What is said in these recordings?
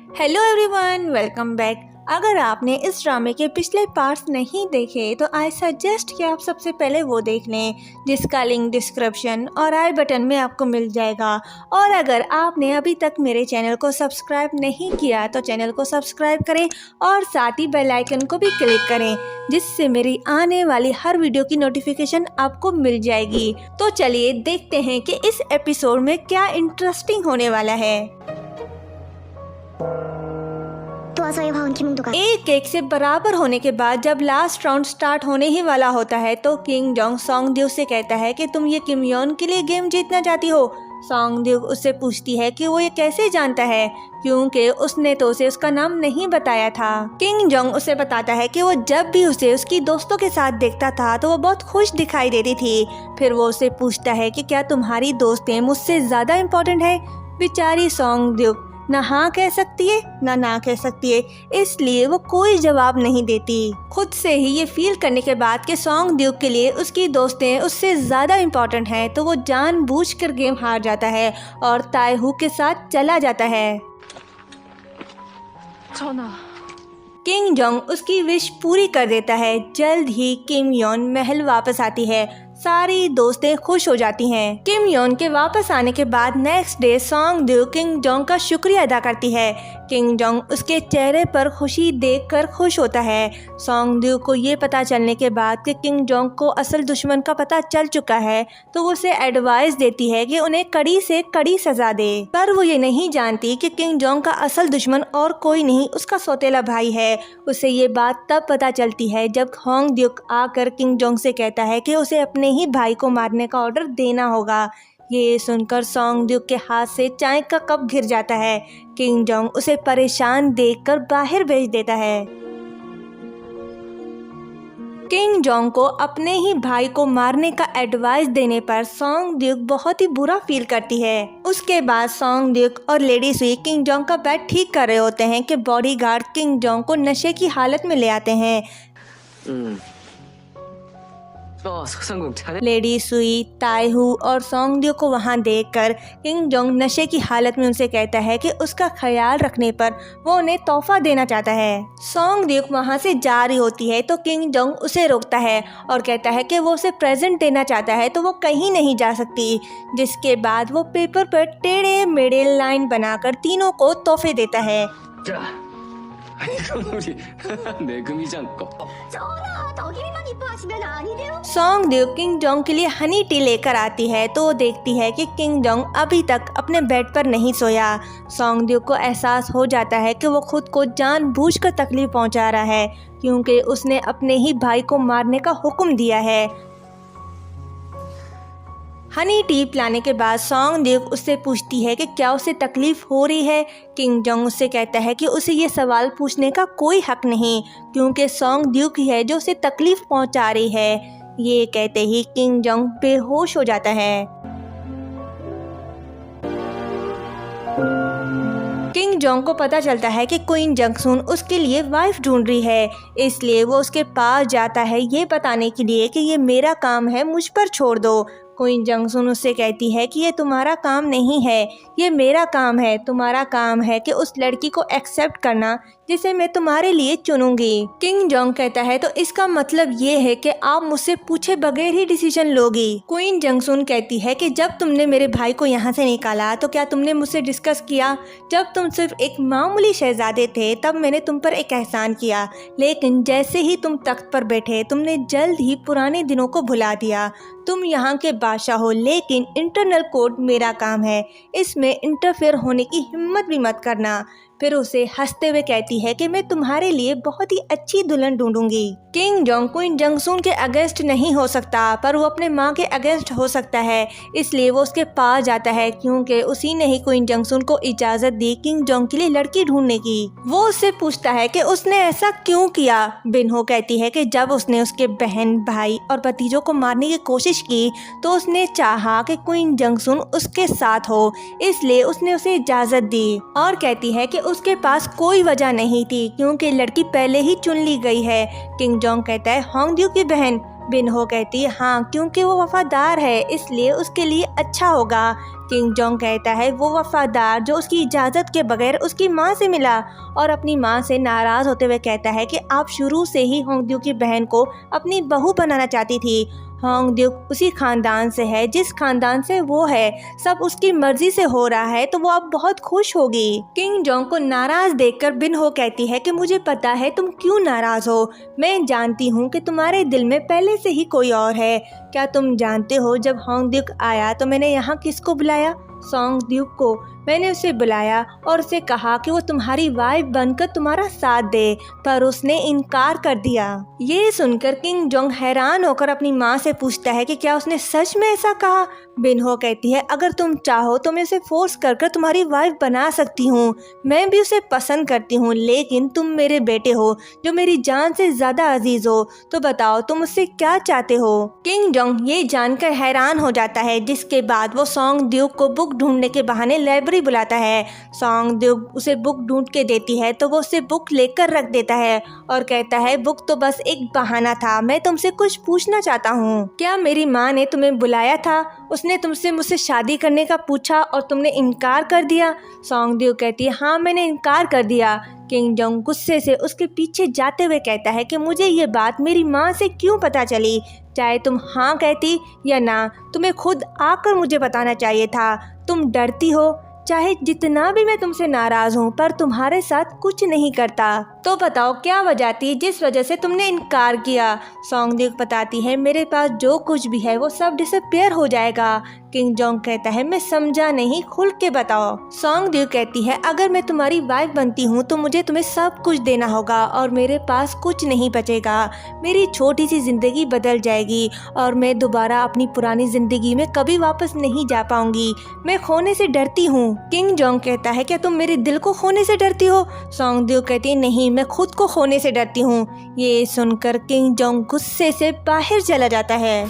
Hello everyone, welcome back. अगर आपने इस ड्रामे के पिछले पार्ट्स नहीं देखे तो आई सजेस्ट कि आप सबसे पहले वो देख लें, जिसका लिंक डिस्क्रिप्शन और आई बटन में आपको मिल जाएगा। और अगर आपने अभी तक मेरे चैनल को सब्सक्राइब नहीं किया तो चैनल को सब्सक्राइब करें और साथ ही बेल आइकन को भी क्लिक करें, जिससे मेरी आने वाली हर वीडियो की नोटिफिकेशन आपको मिल जाएगी। तो चलिए देखते हैं कि इस एपिसोड में क्या इंटरेस्टिंग होने वाला है। एक एक से बराबर होने के बाद जब लास्ट राउंड स्टार्ट होने ही वाला होता है तो किंग जोंग सोंगद्यू से कहता है कि तुम ये किम योन के लिए गेम जीतना चाहती हो। सोंगद्यू उससे पूछती है कि वो ये कैसे जानता है, क्योंकि उसने तो उसे उसका नाम नहीं बताया था। किंग जोंग उसे बताता है कि वो जब भी उसे उसकी दोस्तों के साथ देखता था तो वो बहुत खुश दिखाई देती थी। फिर वो उसे पूछता है कि क्या तुम्हारी दोस्तें मुझसे ज्यादा इम्पोर्टेंट है। बेचारी सोंगद्यू ना हाँ कह सकती है ना कह सकती है, इसलिए वो कोई जवाब नहीं देती। खुद से ही ये फील करने के बाद कि सोंगद्यू के लिए उसकी दोस्तें उससे ज़्यादा इम्पोर्टेंट हैं तो वो जानबूझकर गेम हार जाता है और ताएहू के साथ चला जाता है। किंग जोंग उसकी विश पूरी कर देता है। जल्द ही किम योन महल वापस आती है। सारी दोस्तें खुश हो जाती हैं। किम योन के वापस आने के बाद नेक्स्ट डे सोंगद्यू किंग जोंग का शुक्रिया अदा करती है। किंग जोंग उसके चेहरे पर खुशी देखकर खुश होता है। सोंगद्यू को ये पता चलने के बाद कि किंग जोंग को असल दुश्मन का पता चल चुका है तो वो उसे एडवाइस देती है कि उन्हें कड़ी से कड़ी सजा दे। पर वो ये नहीं जानती कि किंग जोंग का असल दुश्मन और कोई नहीं, उसका सौतेला भाई है। उसे ये बात तब पता चलती है जब होंगद्यू आकर किंग जोंग से कहता है कि उसे अपने ही भाई को मारने का ऑर्डर देना होगा। ये सुनकर सोंगद्यू के हाथ से चाय का कप गिर जाता है। किंग जोंग उसे परेशान देखकर बाहर भेज देता है। किंग जोंग को अपने ही भाई को मारने का एडवाइस देने पर सोंगद्यू बहुत ही बुरा फील करती है। उसके बाद सोंगद्यू और लेडी सुई किंग जोंग का बेड ठीक कर रहे होते हैं कि बॉडीगार्ड किंग जोंग को नशे की हालत में ले आते हैं। लेडी सुई, ताएहू और सोंगद्यू को वहां देखकर किंग जोंग नशे की हालत में उनसे कहता है कि उसका ख्याल रखने पर वो उन्हें तोहफा देना चाहता है। सोंगद्यू वहां से जा रही होती है तो किंग जोंग उसे रोकता है और कहता है कि वो उसे प्रेजेंट देना चाहता है तो वो कहीं नहीं जा सकती। जिसके बाद वो पेपर पर टेढ़े मेढ़े लाइन बनाकर तीनों को तोहफे देता है। सोंगद्यू किंग जोंग के लिए हनी टी लेकर आती है तो वो देखती है कि किंग जोंग अभी तक अपने बेड पर नहीं सोया। सोंगद्यू को एहसास हो जाता है कि वो खुद को जानबूझकर तकलीफ पहुंचा रहा है, क्योंकि उसने अपने ही भाई को मारने का हुक्म दिया है। हनी टी पिलाने के बाद सोंगद्यू उससे पूछती है कि क्या उसे तकलीफ हो रही है। किंग जोंग उससे कहता है कि उसे ये सवाल पूछने का कोई हक नहीं, क्योंकि सोंगद्यू ही है जो उसे तकलीफ पहुंचा रही है। ये कहते ही किंग जोंग बेहोश हो जाता है। किंग जोंग को पता चलता है कि क्वीन जंगसून उसके लिए वाइफ ढूंढ रही है, इसलिए वो उसके पास जाता है ये बताने के लिए कि ये मेरा काम है, मुझ पर छोड़ दो। क्वीन जंगसून उससे कहती है कि ये तुम्हारा काम नहीं है, ये मेरा काम है। तुम्हारा काम है कि उस लड़की को एक्सेप्ट करना जिसे मैं तुम्हारे लिए चुनूंगी। किंग जोंग कहता है तो इसका मतलब ये है कि आप मुझसे पूछे बगैर ही डिसीजन लोगी। क्वीन जंगसून कहती है कि जब तुमने मेरे भाई को यहाँ से निकाला तो क्या तुमने मुझसे डिस्कस किया? जब तुम सिर्फ एक मामूली शहजादे थे तब मैंने तुम पर एक एहसान किया, लेकिन जैसे ही तुम तख्त पर बैठे तुमने जल्द ही पुराने दिनों को भुला दिया। तुम यहाँ के बादशाह हो, लेकिन इंटरनल कोड मेरा काम है, इसमें इंटरफेयर होने की हिम्मत भी मत करना। फिर उसे हंसते हुए कहती है कि मैं तुम्हारे लिए बहुत ही अच्छी दुल्हन ढूंढूंगी। किंग जोंग क्वीन जंगसून के अगेंस्ट नहीं हो सकता, पर वो अपने माँ के अगेंस्ट हो सकता है, इसलिए वो उसके पास जाता है, क्योंकि उसी ने ही क्वीन जंगसून को इजाजत दी किंग जोंग के लिए लड़की ढूंढने की। वो उससे पूछता है कि उसने ऐसा क्यों किया। बिन्हो कहती है कि जब उसने उसके बहन, भाई और भतीजों को मारने की कोशिश की तो उसने चाहा कि क्वीन जंगसून उसके साथ हो, इसलिए उसने उसे इजाजत दी। और कहती है कि उसके पास कोई वजह नहीं थी, क्योंकि लड़की पहले ही चुन ली गई है। किंग जोंग कहता है होंगद्यू की बहन, बिन हो कहती है हाँ, क्योंकि वो वफादार है इसलिए उसके लिए अच्छा होगा। किंग जोंग कहता है वो वफादार जो उसकी इजाज़त के बगैर उसकी माँ से मिला, और अपनी माँ से नाराज़ होते हुए कहता है कि आप शुरू से ही होंगड्यू की बहन को अपनी बहू बनाना चाहती थी। होंगड्यू उसी खानदान से है जिस खानदान से वो है, सब उसकी मर्जी से हो रहा है तो वो अब बहुत खुश होगी। किंग जोंग को नाराज देखकर बिन हो कहती है कि मुझे पता है तुम क्यों नाराज हो, मैं जानती हूँ कि तुम्हारे दिल में पहले से ही कोई और है। क्या तुम जानते हो जब होंगड्यू आया तो मैंने यहाँ किसको बुलाया? सोंगड्यू को। मैंने उसे बुलाया और उसे कहा कि वो तुम्हारी वाइफ बनकर तुम्हारा साथ दे, पर उसने इनकार कर दिया। ये सुनकर किंग जोंग हैरान होकर अपनी माँ से पूछता है कि क्या उसने सच में ऐसा कहा? बिन हो कहती है अगर तुम चाहो तो मैं उसे फोर्स कर कर तुम्हारी वाइफ बना सकती हूँ, मैं भी उसे पसंद करती हूँ, लेकिन तुम मेरे बेटे हो जो मेरी जान से ज्यादा अजीज हो, तो बताओ तुम उससे क्या चाहते हो? किंग जोंग ये जानकर हैरान हो जाता है, जिसके बाद वो सोंगड्यू को बुक ढूंढने के बहाने लाइब्रेरी बुलाता है। सोंगड्यू उसे बुक ढूंढ के देती है तो वो उसे बुक लेकर रख देता है और कहता है बुक तो बस एक बहाना था, मैं तुमसे कुछ पूछना चाहता हूँ। क्या मेरी माँ ने तुम्हें बुलाया था? उसने तुमसे मुझसे शादी करने का पूछा और तुमने इनकार कर दिया? सोंगड्यू कहती है हाँ, मैंने इनकार कर दिया। किंग जोंग गुस्से से उसके पीछे जाते हुए कहता है कि मुझे ये बात मेरी माँ से क्यों पता चली? चाहे तुम हाँ कहती या ना, तुम्हें खुद आकर मुझे बताना चाहिए था। तुम डरती हो, चाहे जितना भी मैं तुमसे नाराज हूँ पर तुम्हारे साथ कुछ नहीं करता। तो बताओ क्या वजह थी जिस वजह से तुमने इनकार किया? सोंगड्यू बताती है मेरे पास जो कुछ भी है वो सब डिसअपीयर हो जाएगा। किंग जोंग कहता है मैं समझा नहीं, खुल के बताओ। सोंगड्यू कहती है अगर मैं तुम्हारी वाइफ बनती हूँ तो मुझे तुम्हें सब कुछ देना होगा और मेरे पास कुछ नहीं बचेगा। मेरी छोटी सी जिंदगी बदल जाएगी और मैं दोबारा अपनी पुरानी जिंदगी में कभी वापस नहीं जा पाऊंगी। मैं खोने से डरती हूँ। किंग जोंग कहता है क्या तुम मेरे दिल को खोने से डरती हो? सोंगड्यू कहती है नहीं, मैं खुद को खोने से डरती हूँ। ये सुनकर किंग जोंग गुस्से से बाहर चला जाता है।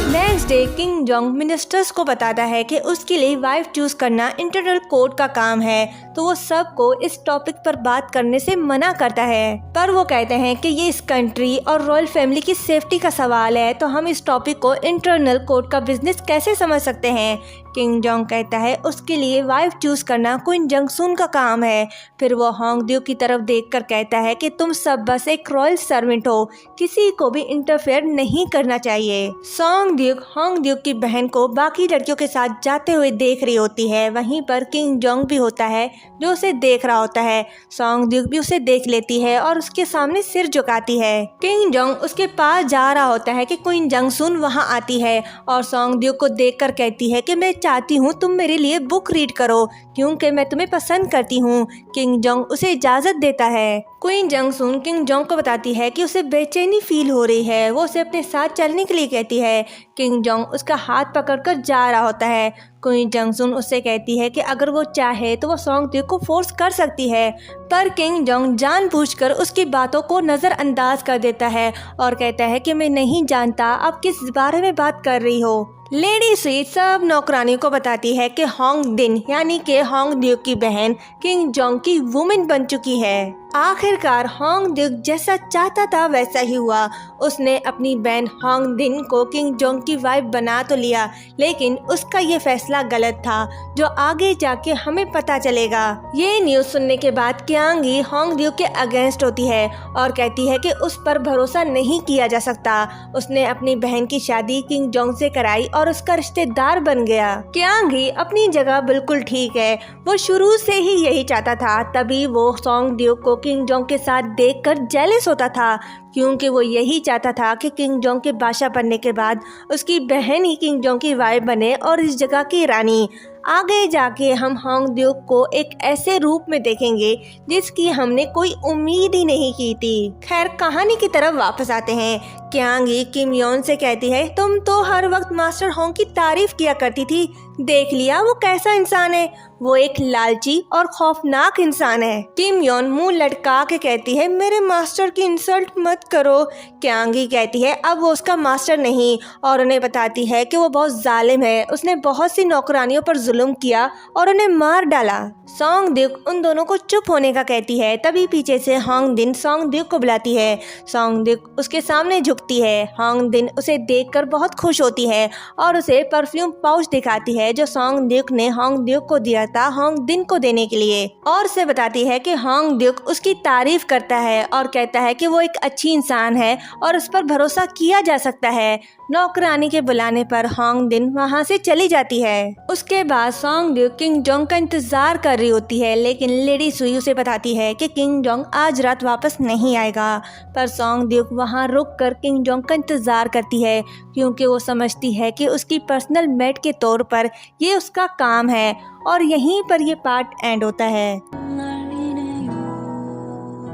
Next day king Jong ministers को बताता है कि उसके लिए वाइफ चूज करना इंटरनल कोड का काम है, तो वो सबको इस टॉपिक पर बात करने से मना करता है। पर वो कहते हैं कि ये इस कंट्री और रॉयल फैमिली की सेफ्टी का सवाल है, तो हम इस टॉपिक को इंटरनल कोड का बिजनेस कैसे समझ सकते हैं? किंग जोंग कहता है उसके लिए वाइफ चूज करना क्वीन जंगसून का काम है। फिर वो होंगड्यू की तरफ देखकर कहता है कि तुम सब बस एक रॉयल सर्वेंट हो, किसी को भी इंटरफेयर नहीं करना चाहिए। सोंगड्यू होंगड्यू की बहन को बाकी लड़कियों के साथ जाते हुए देख रही होती है। वहीं पर किंग जोंग भी होता है जो उसे देख रहा होता है। सोंगड्यू भी उसे देख लेती है और उसके सामने सिर झुकाती है। किंग जोंग उसके पास जा रहा होता है कि क्वीन जंगसून वहां आती है और सोंगड्यू को देखकर कहती है कि मैं चाहती हूँ तुम मेरे लिए बुक रीड करो क्योंकि मैं तुम्हें पसंद करती हूँ। किंग जोंग उसे इजाजत देता है। क्वीन जंगसून किंग जोंग को बताती है कि उसे बेचैनी फील हो रही है। वो उसे अपने साथ चलने के लिए कहती है। किंग जोंग उसका हाथ पकड़कर जा रहा होता है। क्वीन जंगसून उससे कहती है कि अगर वो चाहे तो वो सोंगड्यू को फोर्स कर सकती है, पर किंग जोंग जानबूझकर उसकी बातों को नज़रअंदाज कर देता है और कहता है कि मैं नहीं जानता आप किस बारे में बात कर रही हो। लेडी स्वीट सब नौकरानियों को बताती है कि होंग दिन यानी कि होंगड्यू की बहन किंग जोंग की वुमेन बन चुकी है। आखिरकार होंगड्यू जैसा चाहता था वैसा ही हुआ। उसने अपनी बहन होंग दिन को किंग जोंग की वाइफ बना तो लिया, लेकिन उसका ये फैसला गलत था जो आगे जाके हमें पता चलेगा। ये न्यूज़ सुनने के बाद क्यांगी होंगड्यू के अगेंस्ट होती है और कहती है कि उस पर भरोसा नहीं किया जा सकता। उसने अपनी बहन की शादी किंग जोंग से कराई और उसका रिश्तेदार बन गया। क्यांगी अपनी जगह बिल्कुल ठीक है, वो शुरू से ही यही चाहता था, तभी वो सोंगड्यू को किंग जोंग के साथ देखकर जेलस होता था क्योंकि वो यही चाहता था कि किंग जोंग के बादशाह बनने के बाद उसकी बहन ही किंग जोंग की वाइफ बने और इस जगह की रानी। आगे जाके हम होंगड्यू को एक ऐसे रूप में देखेंगे जिसकी हमने कोई उम्मीद ही नहीं की थी। खैर कहानी की तरफ वापस आते हैं। क्यांगी किम योन से कहती है तुम तो हर वक्त मास्टर होंग की तारीफ किया करती थी, देख लिया वो कैसा इंसान है, वो एक लालची और खौफनाक इंसान है। किम योन मुंह लटका के कहती है मेरे मास्टर की इंसल्ट मत करो। क्यांगी कहती है अब वो उसका मास्टर नहीं और उन्हें बताती है कि वो बहुत जालिम है, उसने बहुत सी नौकरानियों पर जुल्म किया और उन्हें मार डाला। सोंग द्यूक उन दोनों को चुप होने का कहती है। तभी पीछे से होंग दिन सोंग द्यूक को बुलाती है। सोंग द्यूक उसके सामने झुकती है। होंग दिन उसे देखकर बहुत खुश होती है और उसे परफ्यूम पाउच दिखाती है जो सोंग द्यूक ने होंग द्यूक को दिया था होंग दिन को देने के लिए, और उसे बताती है कि होंग द्यूक उसकी तारीफ करता है और कहता है कि वो एक अच्छी इंसान है और उस पर भरोसा किया जा सकता है। नौकरानी के बुलाने पर होंग दिन वहाँ से चली जाती है। उसके बाद सोंग द्यूक किंग जोंग का इंतजार कर रही होती है, लेकिन लेडी सुई उसे बताती है कि किंग जोंग आज रात वापस नहीं आएगा। पर सोंग द्यूक वहाँ रुक कर किंग जोंग का इंतजार करती है क्योंकि वो समझती है कि उसकी पर्सनल मेट के तौर पर ये उसका काम है। और यहीं पर ये पार्ट एंड होता है।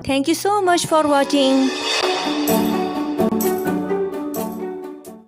Thank you so much for watching.